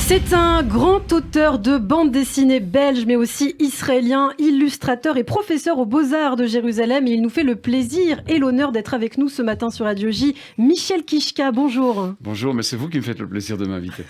C'est un grand auteur de bande dessinée belge, mais aussi israélien, illustrateur et professeur aux Beaux-Arts de Jérusalem. Et il nous fait le plaisir et l'honneur d'être avec nous ce matin sur Radio J. Michel Kichka, bonjour. Bonjour, mais c'est vous qui me faites le plaisir de m'inviter.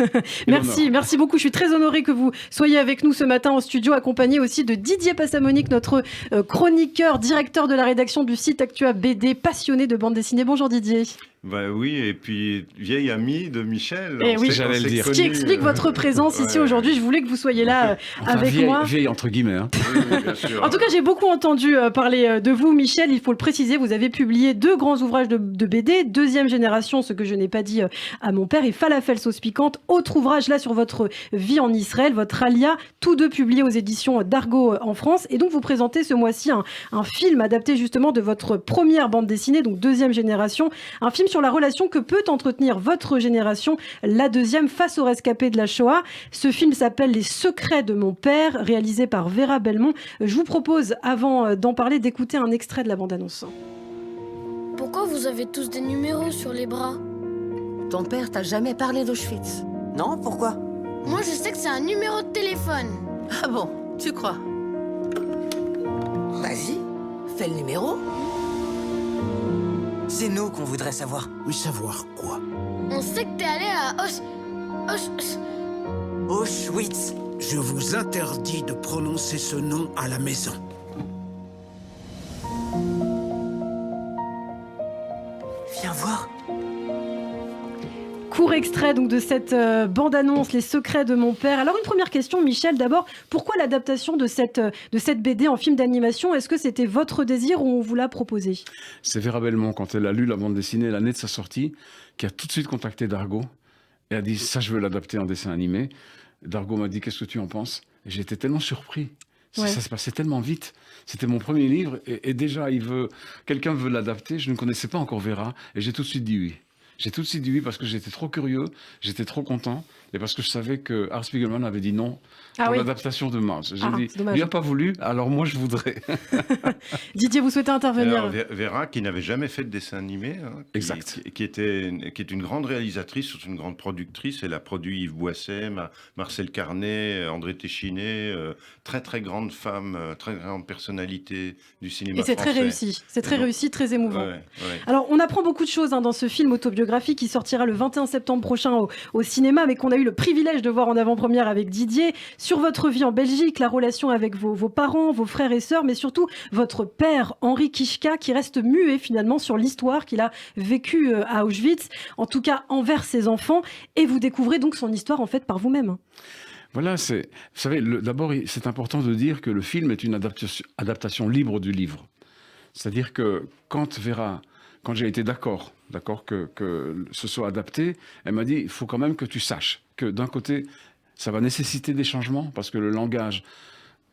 Merci beaucoup. Je suis très honorée que vous soyez avec nous ce matin en studio, accompagné aussi de Didier Passamonique, notre chroniqueur, directeur de la rédaction du site Actua BD, passionné de bande dessinée. Bonjour Didier. Bah oui, et puis vieil ami de Michel. Oui, j'allais le dire. Ce qui explique votre présence ici aujourd'hui. Je voulais que vous soyez là avec moi. Vieille entre guillemets. Hein. Oui, bien sûr. En tout cas, j'ai beaucoup entendu parler de vous, Michel. Il faut le préciser, vous avez publié 2 grands ouvrages de BD, deuxième génération, ce que je n'ai pas dit à mon père, et Falafel sauce piquante, autre ouvrage là sur votre vie en Israël, votre Alia, tous 2 publiés aux éditions d'Argo en France. Et donc, vous présentez ce mois-ci un film adapté justement de votre première bande dessinée, donc deuxième génération, un film sur la relation que peut entretenir votre génération, la deuxième, face aux rescapés de la Shoah. Ce film s'appelle Les secrets de mon père, réalisé par Vera Belmont. Je vous propose, avant d'en parler, d'écouter un extrait de la bande-annonce. Pourquoi vous avez tous des numéros sur les bras? Ton père t'a jamais parlé d'Auschwitz? Non, pourquoi? Moi, je sais que c'est un numéro de téléphone. Ah bon, tu crois? Vas-y, fais le numéro. C'est nous qu'on voudrait savoir. Oui, savoir quoi? On sait que t'es allé à Auschwitz. Je vous interdis de prononcer ce nom à la maison. Viens voir. Court extrait donc de cette bande-annonce, Les secrets de mon père. Alors une première question, Michel, d'abord, pourquoi l'adaptation de cette BD en film d'animation? Est-ce que c'était votre désir ou on vous l'a proposé? C'est Vera Belmont, quand elle a lu la bande dessinée l'année de sa sortie, qui a tout de suite contacté Dargo et a dit « ça, je veux l'adapter en dessin animé ». Dargo m'a dit « qu'est-ce que tu en penses ?» Et j'ai été tellement surpris. Ouais. Ça se passait tellement vite. C'était mon premier livre et déjà, quelqu'un veut l'adapter. Je ne connaissais pas encore Vera et j'ai tout de suite dit oui. J'ai tout de suite dit oui parce que j'étais trop curieux, j'étais trop content et parce que je savais que Art Spiegelman avait dit non pour l'adaptation de Mars. J'ai dit, il n'a pas voulu, alors moi je voudrais. Didier, vous souhaitez intervenir? Alors, Vera, qui n'avait jamais fait de dessin animé, exact. Qui est une grande réalisatrice, une grande productrice. Elle a produit Yves Boisset, Marcel Carnet, André Téchiné, très très grande femme, très grande personnalité du cinéma français. Et c'est très réussi, réussi, très émouvant. Ouais. Alors on apprend beaucoup de choses dans ce film autobiographique qui sortira le 21 septembre prochain au cinéma, mais qu'on a eu le privilège de voir en avant-première avec Didier, sur votre vie en Belgique, la relation avec vos parents, vos frères et sœurs, mais surtout votre père, Henri Kichka, qui reste muet finalement sur l'histoire qu'il a vécue à Auschwitz, en tout cas envers ses enfants, et vous découvrez donc son histoire en fait par vous-même. Voilà, vous savez, d'abord c'est important de dire que le film est une adaptation libre du livre. C'est-à-dire que quand j'ai été d'accord que ce soit adapté, elle m'a dit, il faut quand même que tu saches que d'un côté, ça va nécessiter des changements, parce que le langage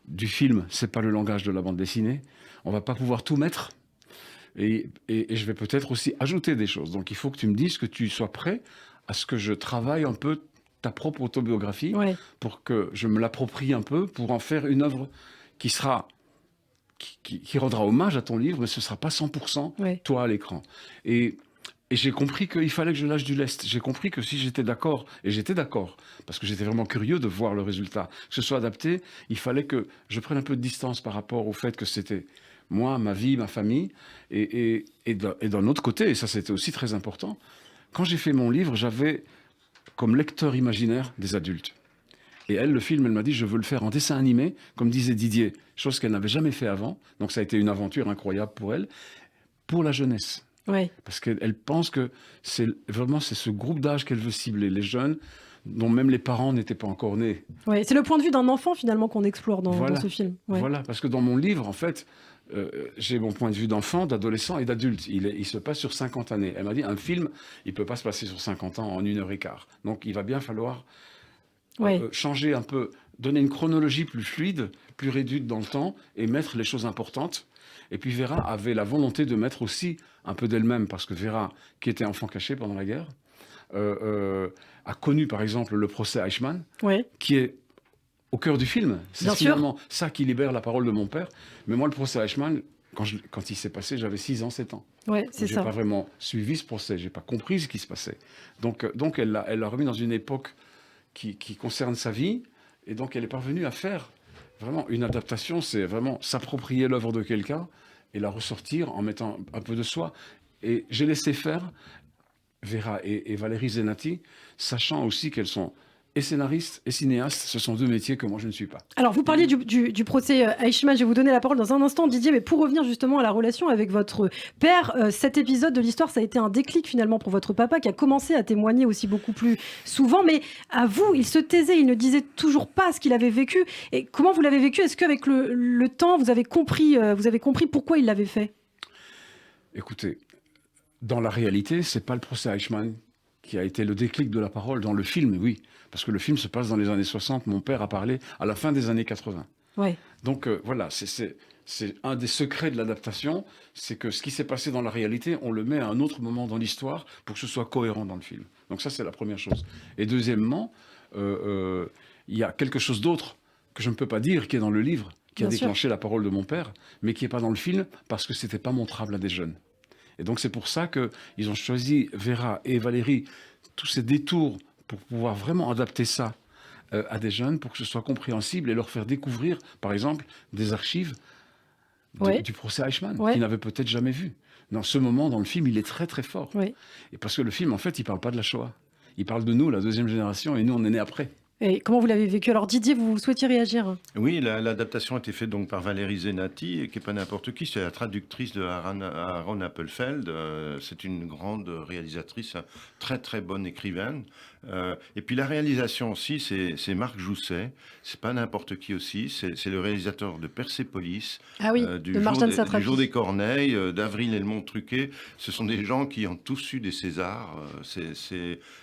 du film, c'est pas le langage de la bande dessinée. On va pas pouvoir tout mettre. Et je vais peut-être aussi ajouter des choses. Donc il faut que tu me dises que tu sois prêt à ce que je travaille un peu ta propre autobiographie, pour que je me l'approprie un peu, pour en faire une œuvre qui rendra hommage à ton livre, mais ce ne sera pas 100% toi à l'écran. Et j'ai compris qu'il fallait que je lâche du lest. J'ai compris que si j'étais d'accord, et j'étais d'accord, parce que j'étais vraiment curieux de voir le résultat, que ce soit adapté, il fallait que je prenne un peu de distance par rapport au fait que c'était moi, ma vie, ma famille. Et d'un autre côté, et ça c'était aussi très important, quand j'ai fait mon livre, j'avais comme lecteur imaginaire des adultes. Et elle, le film, elle m'a dit, je veux le faire en dessin animé, comme disait Didier, chose qu'elle n'avait jamais fait avant. Donc ça a été une aventure incroyable pour elle, pour la jeunesse. Ouais. Parce qu'elle pense que c'est ce groupe d'âge qu'elle veut cibler, les jeunes dont même les parents n'étaient pas encore nés. Ouais, c'est le point de vue d'un enfant finalement qu'on explore dans ce film. Ouais. Voilà, parce que dans mon livre, en fait, j'ai mon point de vue d'enfant, d'adolescent et d'adulte. Il se passe sur 50 années. Elle m'a dit, un film, il ne peut pas se passer sur 50 ans en 1h15. Donc il va bien falloir changer un peu, donner une chronologie plus fluide, plus réduite dans le temps et mettre les choses importantes. Et puis Vera avait la volonté de mettre aussi un peu d'elle-même, parce que Vera, qui était enfant caché pendant la guerre, a connu par exemple le procès Eichmann, qui est au cœur du film. C'est finalement ça qui libère la parole de mon père. Mais moi, le procès Eichmann, quand il s'est passé, j'avais 6 ans, 7 ans. Ouais, c'est ça. Je n'ai pas vraiment suivi ce procès, je n'ai pas compris ce qui se passait. Donc elle l'a remis dans une époque qui concerne sa vie. Et donc, elle est parvenue à faire vraiment une adaptation. C'est vraiment s'approprier l'œuvre de quelqu'un et la ressortir en mettant un peu de soi. Et j'ai laissé faire Vera et Valérie Zenati, sachant aussi qu'elles sont et scénaristes et cinéastes. Ce sont deux métiers que moi, je ne suis pas. Alors, vous parliez du procès Eichmann. Je vais vous donner la parole dans un instant, Didier. Mais pour revenir justement à la relation avec votre père, cet épisode de l'histoire, ça a été un déclic finalement pour votre papa qui a commencé à témoigner aussi beaucoup plus souvent. Mais à vous, il se taisait, il ne disait toujours pas ce qu'il avait vécu. Et comment vous l'avez vécu? Est-ce qu'avec le temps, vous avez compris pourquoi il l'avait fait? Écoutez, dans la réalité, c'est pas le procès Eichmann qui a été le déclic de la parole. Dans le film, oui. Parce que le film se passe dans les années 60. Mon père a parlé à la fin des années 80. Ouais. Donc voilà, c'est un des secrets de l'adaptation. C'est que ce qui s'est passé dans la réalité, on le met à un autre moment dans l'histoire pour que ce soit cohérent dans le film. Donc ça, c'est la première chose. Et deuxièmement, il y a quelque chose d'autre que je ne peux pas dire, qui est dans le livre, qui a Bien sûr. déclenché la parole de mon père, mais qui n'est pas dans le film parce que c'était pas montrable à des jeunes. Et donc c'est pour ça qu'ils ont choisi, Vera et Valérie, tous ces détours pour pouvoir vraiment adapter ça à des jeunes, pour que ce soit compréhensible et leur faire découvrir, par exemple, des archives Ouais. du procès Eichmann, Ouais. qu'ils n'avaient peut-être jamais vu. Dans ce moment, dans le film, il est très très fort. Ouais. Et parce que le film, en fait, il ne parle pas de la Shoah. Il parle de nous, la deuxième génération, et nous, on est nés après. Et comment vous l'avez vécu? Alors, Didier, vous souhaitiez réagir? Oui, l'adaptation a été faite donc par Valérie Zenati, qui n'est pas n'importe qui, c'est la traductrice de Aaron Appelfeld. C'est une grande réalisatrice, très très bonne écrivaine. Et puis la réalisation aussi, c'est Marc Jousset, c'est pas n'importe qui aussi, c'est le réalisateur de Persépolis, Ah oui, du de Marjane du Satrapi. Jour des Corneilles, d'Avril et le Mont-Truquet. Ce sont des gens qui ont tous eu des Césars.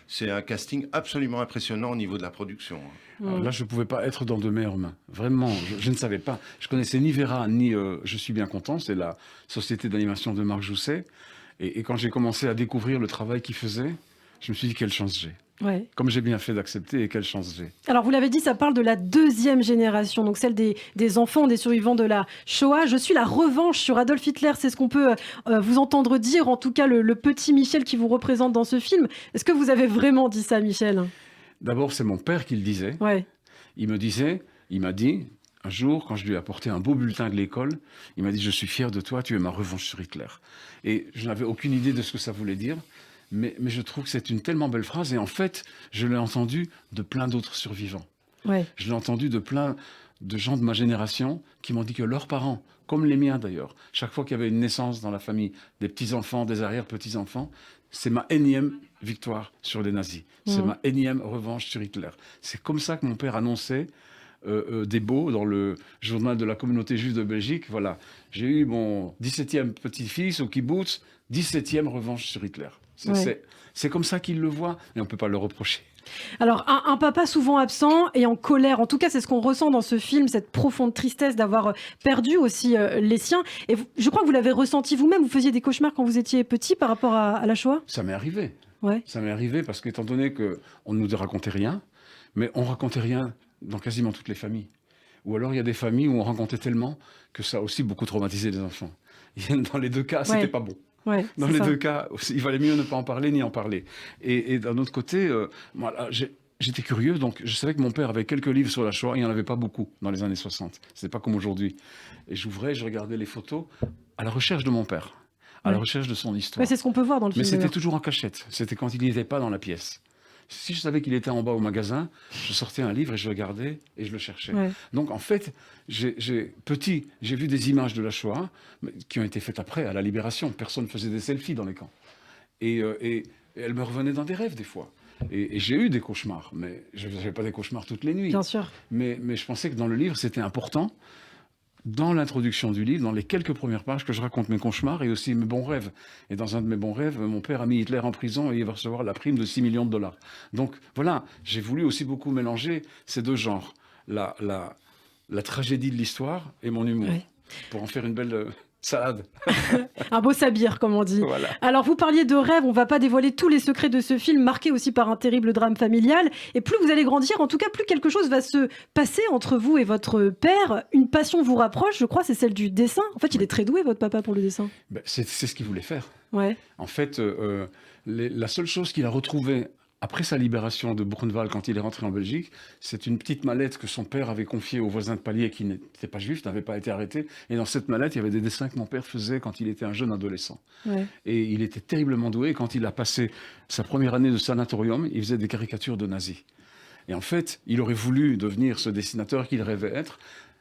C'est un casting absolument impressionnant au niveau de la production. Alors là, je ne pouvais pas être dans de meilleures mains. Vraiment, je ne savais pas. Je connaissais ni Vera, ni Je suis bien content. C'est la société d'animation de Marc Jousset. Et quand j'ai commencé à découvrir le travail qu'il faisait, je me suis dit, quelle chance j'ai. Ouais. Comme j'ai bien fait d'accepter, et quelle chance j'ai. Alors, vous l'avez dit, ça parle de la deuxième génération, donc celle des enfants, des survivants de la Shoah. Je suis la revanche sur Adolf Hitler, c'est ce qu'on peut vous entendre dire, en tout cas le petit Michel qui vous représente dans ce film. Est-ce que vous avez vraiment dit ça, Michel? D'abord, c'est mon père qui le disait. Ouais. Il m'a dit, un jour, quand je lui ai apporté un beau bulletin de l'école, il m'a dit, je suis fier de toi, tu es ma revanche sur Hitler. Et je n'avais aucune idée de ce que ça voulait dire. Mais je trouve que c'est une tellement belle phrase. Et en fait, je l'ai entendu de plein d'autres survivants. Ouais. Je l'ai entendu de plein de gens de ma génération qui m'ont dit que leurs parents, comme les miens d'ailleurs, chaque fois qu'il y avait une naissance dans la famille, des petits-enfants, des arrière-petits-enfants, c'est ma énième victoire sur les nazis. C'est ma énième revanche sur Hitler. C'est comme ça que mon père annonçait des beaux dans le journal de la communauté juive de Belgique. Voilà, j'ai eu mon 17e petit-fils au kibbutz, 17e revanche sur Hitler. C'est comme ça qu'il le voit, et on ne peut pas le reprocher. Alors, un papa souvent absent et en colère, en tout cas, c'est ce qu'on ressent dans ce film, cette profonde tristesse d'avoir perdu aussi les siens. Et je crois que vous l'avez ressenti vous-même, vous faisiez des cauchemars quand vous étiez petit par rapport à la Shoah? Ça m'est arrivé. Ouais. Ça m'est arrivé parce qu'étant donné qu'on ne nous racontait rien, mais on racontait rien dans quasiment toutes les familles. Ou alors il y a des familles où on racontait tellement que ça a aussi beaucoup traumatisé les enfants. Dans les deux cas, c'était pas bon. Ouais, Dans c'est les ça. deux cas, il valait mieux ne pas en parler ni en parler. Et d'un autre côté, moi, là, j'étais curieux, donc je savais que mon père avait quelques livres sur la Shoah, il n'y en avait pas beaucoup dans les années 60. C'était pas comme aujourd'hui. Et j'ouvrais, je regardais les photos à la recherche de mon père, à la recherche de son histoire. Ouais, c'est ce qu'on peut voir dans le Mais film. c'était d'ailleurs. toujours en cachette. C'était quand il n'était pas dans la pièce. Si je savais qu'il était en bas au magasin, je sortais un livre et je le gardais et je le cherchais. Ouais. Donc en fait, j'ai vu des images de la Shoah qui ont été faites après, à la Libération. Personne ne faisait des selfies dans les camps. Et elles me revenaient dans des rêves des fois. Et j'ai eu des cauchemars, mais je ne faisais pas des cauchemars toutes les nuits. Bien sûr. Mais je pensais que dans le livre, c'était important, dans l'introduction du livre, dans les quelques premières pages, que je raconte mes cauchemars et aussi mes bons rêves. Et dans un de mes bons rêves, mon père a mis Hitler en prison et il va recevoir la prime de 6 millions de dollars. Donc voilà, j'ai voulu aussi beaucoup mélanger ces deux genres, la tragédie de l'histoire et mon humour, Ouais. pour en faire une belle salade. Un beau sabir, comme on dit. Voilà. Alors, vous parliez de rêve, on va pas dévoiler tous les secrets de ce film, marqué aussi par un terrible drame familial. Et plus vous allez grandir, en tout cas, plus quelque chose va se passer entre vous et votre père. Une passion vous rapproche, je crois, c'est celle du dessin. En fait, il est très doué, votre papa, pour le dessin. Ben, c'est ce qu'il voulait faire. Ouais. En fait, la seule chose qu'il a retrouvée après sa libération de Buchenwald, quand il est rentré en Belgique, c'est une petite mallette que son père avait confiée au voisin de palier qui n'était pas juif, n'avait pas été arrêté. Et dans cette mallette, il y avait des dessins que mon père faisait quand il était un jeune adolescent. Ouais. Et il était terriblement doué. Quand il a passé sa première année de sanatorium, il faisait des caricatures de nazis. Et en fait, il aurait voulu devenir ce dessinateur qu'il rêvait être.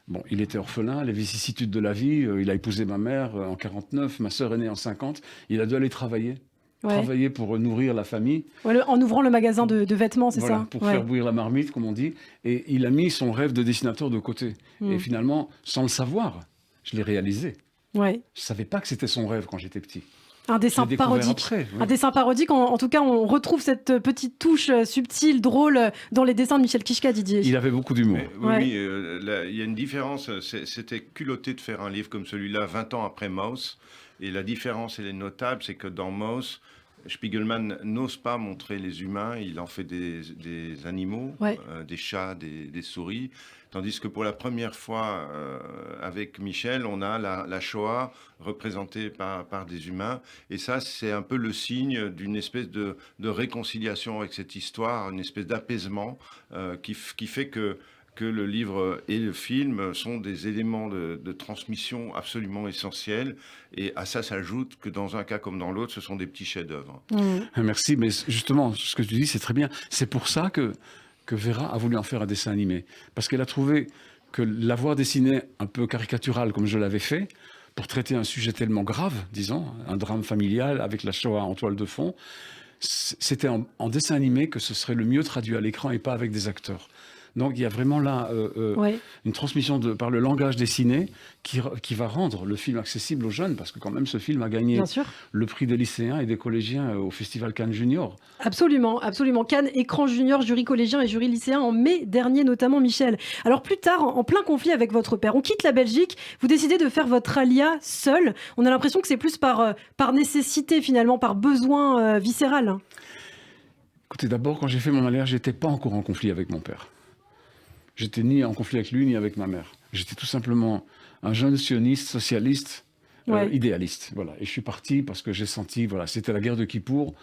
Bon, il était orphelin, les vicissitudes de la vie. Il a épousé ma mère en 49, ma sœur est née en 50. Il a dû aller travailler. Ouais. Travailler pour nourrir la famille. Ouais, en ouvrant le magasin de vêtements, c'est Voilà, ça? pour Ouais. faire bouillir la marmite, comme on dit. Et il a mis son rêve de dessinateur de côté. Et finalement, sans le savoir, je l'ai réalisé. Ouais. Je ne savais pas que c'était son rêve quand j'étais petit. Un dessin Je l'ai découvert parodique. après, ouais. Un dessin parodique, en tout cas, on retrouve cette petite touche subtile, drôle, dans les dessins de Michel Kichka, Didier. Il avait beaucoup d'humour. Mais, oui, Ouais. oui, là, il y a une différence. C'était culotté de faire un livre comme celui-là 20 ans après Maus. Et la différence, elle est notable, c'est que dans Maus, Spiegelman n'ose pas montrer les humains, il en fait des animaux, Ouais. des chats, des souris. Tandis que pour la première fois, avec Michel, on a la Shoah représentée par des humains. Et ça, c'est un peu le signe d'une espèce de réconciliation avec cette histoire, une espèce d'apaisement qui fait que le livre et le film sont des éléments de transmission absolument essentiels. Et à ça s'ajoute que dans un cas comme dans l'autre, ce sont des petits chefs-d'œuvre. Merci, mais justement, ce que tu dis, c'est très bien. C'est pour ça que Vera a voulu en faire un dessin animé. Parce qu'elle a trouvé que l'avoir dessiné un peu caricatural, comme je l'avais fait, pour traiter un sujet tellement grave, disons, un drame familial avec la Shoah en toile de fond, c'était en dessin animé que ce serait le mieux traduit à l'écran et pas avec des acteurs. Donc il y a vraiment là Ouais. une transmission par le langage dessiné qui va rendre le film accessible aux jeunes, parce que quand même ce film a gagné Bien sûr. le prix des lycéens et des collégiens au Festival Cannes Junior. Absolument, absolument. Cannes, écran junior, jury collégien et jury lycéen en mai dernier notamment, Michel. Alors plus tard, en plein conflit avec votre père, on quitte la Belgique, vous décidez de faire votre alia seul. On a l'impression que c'est plus par nécessité finalement, par besoin viscéral. Écoutez, d'abord, quand j'ai fait mon alia, j'étais pas encore en conflit avec mon père. J'étais ni en conflit avec lui, ni avec ma mère. J'étais tout simplement un jeune sioniste, socialiste, Ouais. idéaliste. Voilà. Et je suis parti parce que j'ai senti, voilà, c'était la guerre de Kippour.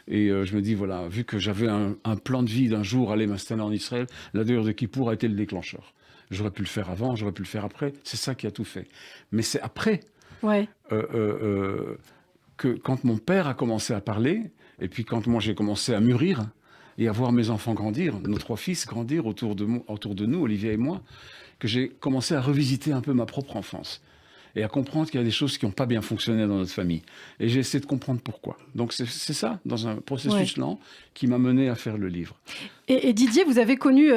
Et je me dis, voilà, vu que j'avais un plan de vie d'un jour aller m'installer en Israël, la guerre de Kippour a été le déclencheur. J'aurais pu le faire avant, j'aurais pu le faire après. C'est ça qui a tout fait. Mais c'est après Ouais. que quand mon père a commencé à parler, et puis quand moi j'ai commencé à mûrir, et à voir mes enfants grandir, nos 3 fils grandir autour de nous, Olivier et moi, que j'ai commencé à revisiter un peu ma propre enfance et à comprendre qu'il y a des choses qui n'ont pas bien fonctionné dans notre famille. Et j'ai essayé de comprendre pourquoi. Donc c'est ça, dans un processus lent, qui m'a mené à faire le livre. Et Didier, vous avez connu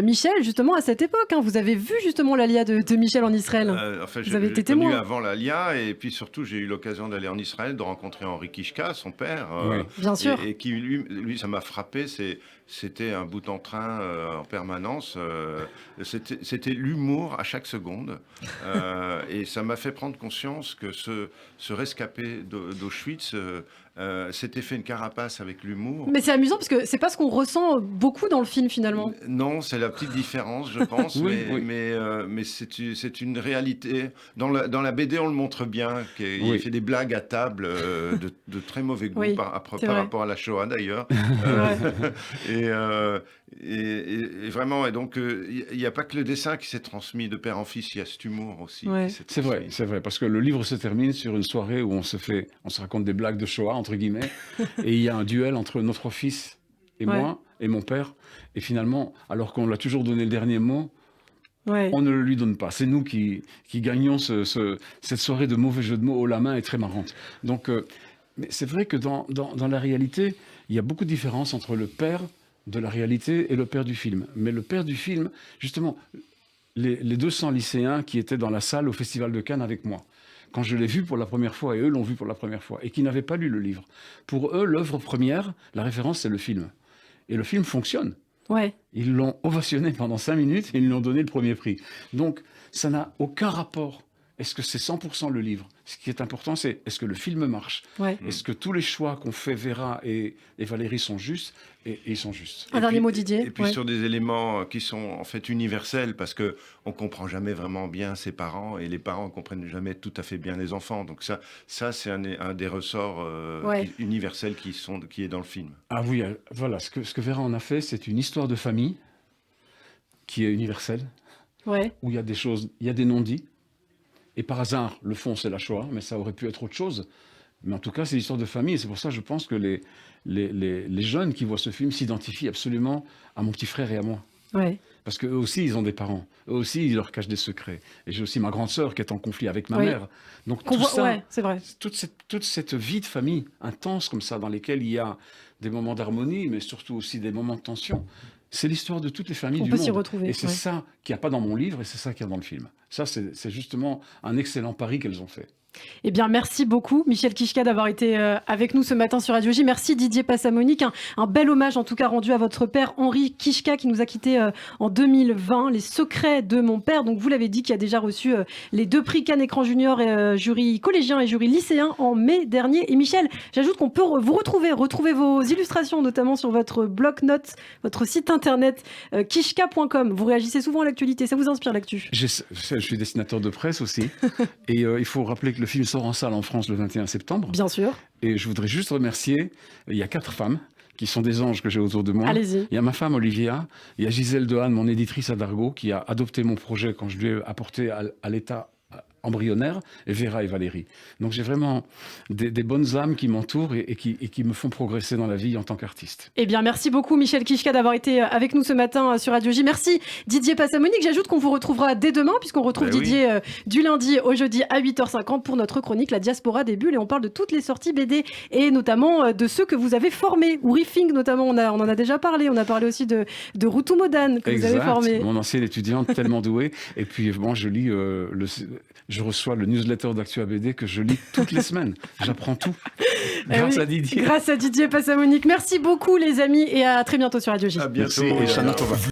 Michel justement à cette époque. Vous avez vu justement l'alia de Michel en Israël. Enfin, Vous avez été connu témoin. avant l'Alia, et puis surtout, j'ai eu l'occasion d'aller en Israël, de rencontrer Henri Kichka, son père. Oui. Bien sûr. Et qui, lui, ça m'a frappé. C'était un bout en train en permanence. C'était l'humour à chaque seconde. Et ça m'a fait prendre conscience que ce rescapé d'Auschwitz s'était fait une carapace avec l'humour. Mais c'est amusant parce que c'est pas ce qu'on ressent beaucoup dans le film finalement. Non, c'est la petite différence, je pense, Oui, oui. mais c'est une réalité. Dans la BD, on le montre bien, qu'il Oui. fait des blagues à table de très mauvais goût Oui, par c'est vrai. rapport à la Shoah d'ailleurs. Ouais. Et vraiment, et donc il n'y a pas que le dessin qui s'est transmis de père en fils, il y a cet humour aussi. Ouais. qui s'est C'est vrai, parce que le livre se termine sur une soirée où on se raconte des blagues de Shoah, entre guillemets, et il y a un duel entre nos 3 fils et Ouais. moi, et mon père, et finalement, alors qu'on lui a toujours donné le dernier mot, Ouais. on ne le lui donne pas. C'est nous qui gagnons cette soirée de mauvais jeux de mots haut la main et très marrante. Donc, mais c'est vrai que dans la réalité, il y a beaucoup de différences entre le père de la réalité et le père du film. Mais le père du film, justement, les 200 lycéens qui étaient dans la salle au Festival de Cannes avec moi, quand je l'ai vu pour la première fois, et eux l'ont vu pour la première fois, et qui n'avaient pas lu le livre, pour eux, l'œuvre première, la référence, c'est le film. Et le film fonctionne. Ouais. Ils l'ont ovationné pendant 5 minutes et ils lui ont donné le premier prix. Donc, ça n'a aucun rapport. Est-ce que c'est 100% le livre? Ce qui est important, c'est est-ce que le film marche? Ouais. Est-ce que tous les choix qu'ont fait Vera et Valérie sont justes? Et ils sont justes. Un dernier mot, Didier. Et puis Ouais. sur des éléments qui sont en fait universels, parce qu'on ne comprend jamais vraiment bien ses parents, et les parents ne comprennent jamais tout à fait bien les enfants. Donc ça c'est un des ressorts Ouais. universels qui est dans le film. Ah oui, voilà, ce que Vera en a fait, c'est une histoire de famille qui est universelle, Ouais. où il y a des choses, il y a des non-dits, et par hasard, le fond, c'est la Shoah, mais ça aurait pu être autre chose. Mais en tout cas, c'est l'histoire de famille, et c'est pour ça que je pense que les jeunes qui voient ce film s'identifient absolument à mon petit frère et à moi. Ouais. Parce qu'eux aussi, ils ont des parents. Eux aussi, ils leur cachent des secrets. Et j'ai aussi ma grande sœur qui est en conflit avec ma Oui. mère. Donc Qu'on tout voit- ça, ouais, c'est vrai. toute cette vie de famille intense comme ça, dans lesquelles il y a des moments d'harmonie, mais surtout aussi des moments de tension, c'est l'histoire de toutes les familles On du peut monde. s'y retrouver, Et c'est ouais. ça qu'il n'y a pas dans mon livre, et c'est ça qu'il y a dans le film. Ça, c'est justement un excellent pari qu'elles ont fait. Eh bien, merci beaucoup, Michel Kichka, d'avoir été avec nous ce matin sur Radio J. Merci Didier Passamonique. Un bel hommage, en tout cas, rendu à votre père, Henri Kichka, qui nous a quittés en 2020. Les secrets de mon père. Donc, vous l'avez dit, qui a déjà reçu les 2 prix Cannes Écran Junior, jury collégien et jury lycéen en mai dernier. Et Michel, j'ajoute qu'on peut vous retrouver vos illustrations, notamment sur votre bloc-notes, votre site internet kichka.com. Vous réagissez souvent à l'actualité. Ça vous inspire, l'actu? Je suis dessinateur de presse aussi. Et il faut rappeler que le film sort en salle en France le 21 septembre. Bien sûr. Et je voudrais juste remercier, il y a 4 femmes qui sont des anges que j'ai autour de moi. Allez-y. Il y a ma femme Olivia, il y a Gisèle Dehaene, mon éditrice à Dargaud, qui a adopté mon projet quand je lui ai apporté à l'état embryonnaire, et Vera et Valérie. Donc j'ai vraiment des bonnes âmes qui m'entourent et qui me font progresser dans la vie en tant qu'artiste. Eh bien, merci beaucoup, Michel Kichka, d'avoir été avec nous ce matin sur Radio J. Merci, Didier Passamonique. J'ajoute qu'on vous retrouvera dès demain, puisqu'on retrouve Didier du lundi au jeudi à 8h50 pour notre chronique La Diaspora des Bulles. Et on parle de toutes les sorties BD, et notamment de ceux que vous avez formés. Ou Riffing, notamment, on en a déjà parlé. On a parlé aussi de Routou Modane, que vous avez formé. Mon ancienne étudiante, tellement douée. Et puis, bon, je lis je reçois le newsletter d'Actua BD que je lis toutes les semaines. J'apprends tout. Grâce à Didier. Grâce à Didier Passamonique. Merci beaucoup, les amis, et à très bientôt sur Radio J. À bientôt. Merci, et Shana Tova.